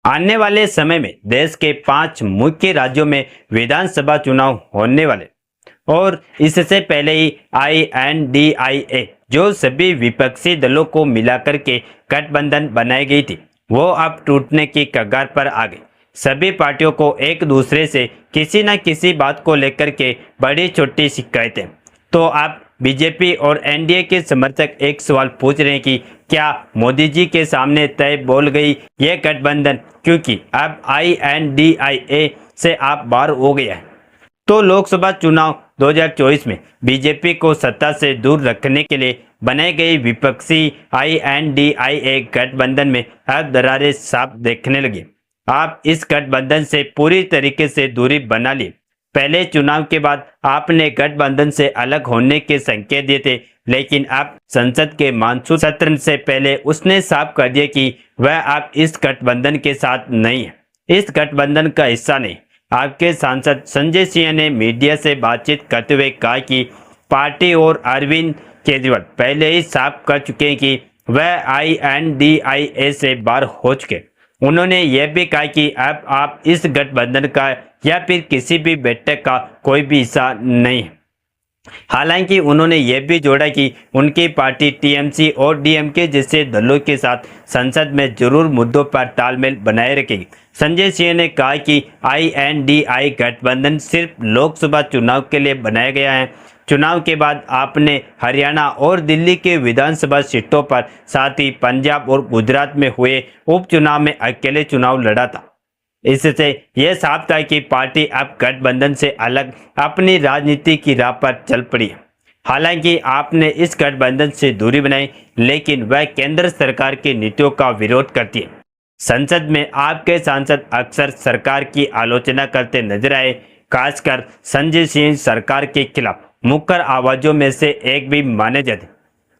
आने वाले समय में देश के 5 मुख्य राज्यों में विधानसभा चुनाव होने वाले और इससे पहले ही INDIA जो सभी विपक्षी दलों को मिलाकर के गठबंधन बनाई गई थी, वो अब टूटने की कगार पर आ गई। सभी पार्टियों को एक दूसरे से किसी न किसी बात को लेकर के बड़ी छोटी शिकायतें। तो आप बीजेपी और एनडीए के समर्थक एक सवाल पूछ रहे हैं कि क्या मोदी जी के सामने तय बोल गई ये गठबंधन, क्योंकि अब INDIA से आप बाहर हो गया है। तो लोकसभा चुनाव 2024 में बीजेपी को सत्ता से दूर रखने के लिए बनाई गई विपक्षी INDIA गठबंधन में अब दरारें साफ देखने लगी। आप इस गठबंधन से पूरी तरीके से दूरी बना ली। पहले चुनाव के बाद आपने गठबंधन से अलग होने के संकेत दिए थे, लेकिन अब संसद के मानसून सत्र से पहले उसने साफ कर दिया कि वह अब इस गठबंधन के साथ नहीं है, इस गठबंधन का हिस्सा नहीं। आपके सांसद संजय सिंह ने मीडिया से बातचीत करते हुए कहा कि पार्टी और अरविंद केजरीवाल पहले ही साफ कर चुके हैं कि वह INDIA से बाहर हो चुके। उन्होंने यह भी कहा कि अब आप इस गठबंधन का या फिर किसी भी बैठक का कोई भी हिस्सा नहीं है। हालांकि उन्होंने यह भी जोड़ा कि उनकी पार्टी TMC और DMK जैसे दलों के साथ संसद में जरूर मुद्दों पर तालमेल बनाए रखेगी। संजय सिंह ने कहा कि INDI गठबंधन सिर्फ लोकसभा चुनाव के लिए बनाया गया है। चुनाव के बाद आपने हरियाणा और दिल्ली के विधानसभा सीटों पर, साथ ही पंजाब और गुजरात में हुए उपचुनाव में अकेले चुनाव लड़ा था। इससे यह साफ था कि पार्टी अब गठबंधन से अलग अपनी राजनीति की राह पर चल पड़ी है। हालांकि आपने इस गठबंधन से दूरी बनाई, लेकिन वह केंद्र सरकार की नीतियों का विरोध करती है। संसद में आपके सांसद अक्सर सरकार की आलोचना करते नजर आए, खासकर संजय सिंह सरकार के खिलाफ मुखर आवाजों में से एक भी माने जाते।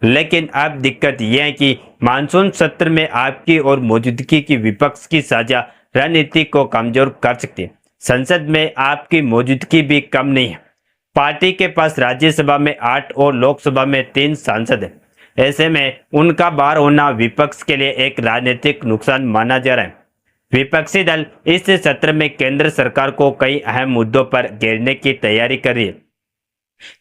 लेकिन अब दिक्कत यह है कि मानसून सत्र में आपकी और मौजूदगी की विपक्ष की साझा रणनीति को कमजोर कर सकती है। संसद में आपकी मौजूदगी भी कम नहीं है। पार्टी के पास राज्यसभा में 8 और लोकसभा में 3 सांसद हैं। ऐसे में उनका बाहर होना विपक्ष के लिए एक राजनीतिक नुकसान माना जा रहा है। विपक्षी दल इस सत्र में केंद्र सरकार को कई अहम मुद्दों पर घेरने की तैयारी कर रही है,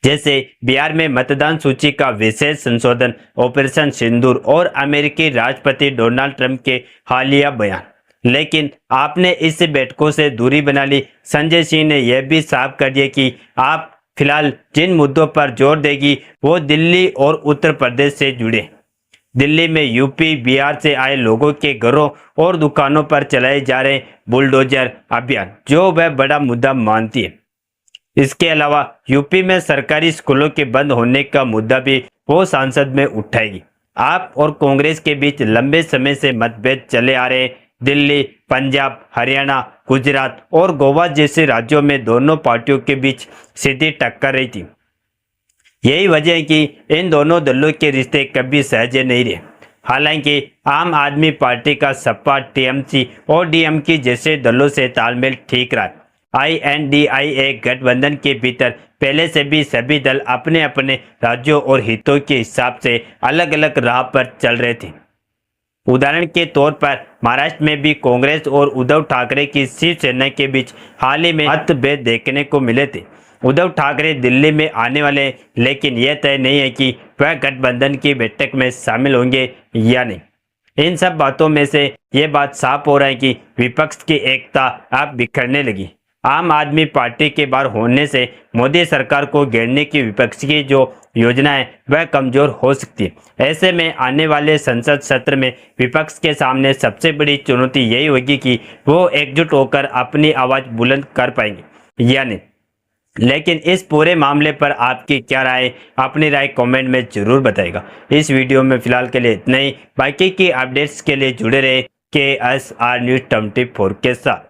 जैसे बिहार में मतदान सूची का विशेष संशोधन, ऑपरेशन सिंदूर और अमेरिकी राष्ट्रपति डोनाल्ड ट्रंप के हालिया बयान। लेकिन आपने इस बैठकों से दूरी बना ली। संजय सिंह ने यह भी साफ कर दिया कि आप फिलहाल जिन मुद्दों पर जोर देगी वो दिल्ली और उत्तर प्रदेश से जुड़े। दिल्ली में यूपी बिहार से आए लोगों के घरों और दुकानों पर चलाए जा रहे बुलडोजर अभियान, जो वह बड़ा मुद्दा मानती है। इसके अलावा यूपी में सरकारी स्कूलों के बंद होने का मुद्दा भी वो संसद में उठाएगी। आप और कांग्रेस के बीच लंबे समय से मतभेद चले आ रहे। दिल्ली, पंजाब, हरियाणा, गुजरात और गोवा जैसे राज्यों में दोनों पार्टियों के बीच सीधी टक्कर रही थी। यही वजह है कि इन दोनों दलों के रिश्ते कभी सहजे नहीं रहे। हालांकि आम आदमी पार्टी का सपा, TMC और DMK जैसे दलों से तालमेल ठीक रहा। INDIA गठबंधन के भीतर पहले से भी सभी दल अपने अपने राज्यों और हितों के हिसाब से अलग अलग राह पर चल रहे थे। उदाहरण के तौर पर महाराष्ट्र में भी कांग्रेस और उद्धव ठाकरे की शिवसेना के बीच हाल ही में मतभेद देखने को मिले थे। उद्धव ठाकरे दिल्ली में आने वाले, लेकिन यह तय नहीं है कि वह गठबंधन की बैठक में शामिल होंगे या नहीं। इन सब बातों में से यह बात साफ हो रहा है कि विपक्ष की एकता अब बिखरने लगी। आम आदमी पार्टी के बाहर होने से मोदी सरकार को घेरने की विपक्ष की जो योजना है वह कमजोर हो सकती है। ऐसे में आने वाले संसद सत्र में विपक्ष के सामने सबसे बड़ी चुनौती यही होगी कि वो एकजुट होकर अपनी आवाज बुलंद कर पाएंगे या नहीं। लेकिन इस पूरे मामले पर आपकी क्या राय, अपनी राय कमेंट में जरूर बताइएगा। इस वीडियो में फिलहाल के लिए इतना ही। बाकी की अपडेट्स के लिए जुड़े रहे KSR News 24 के साथ।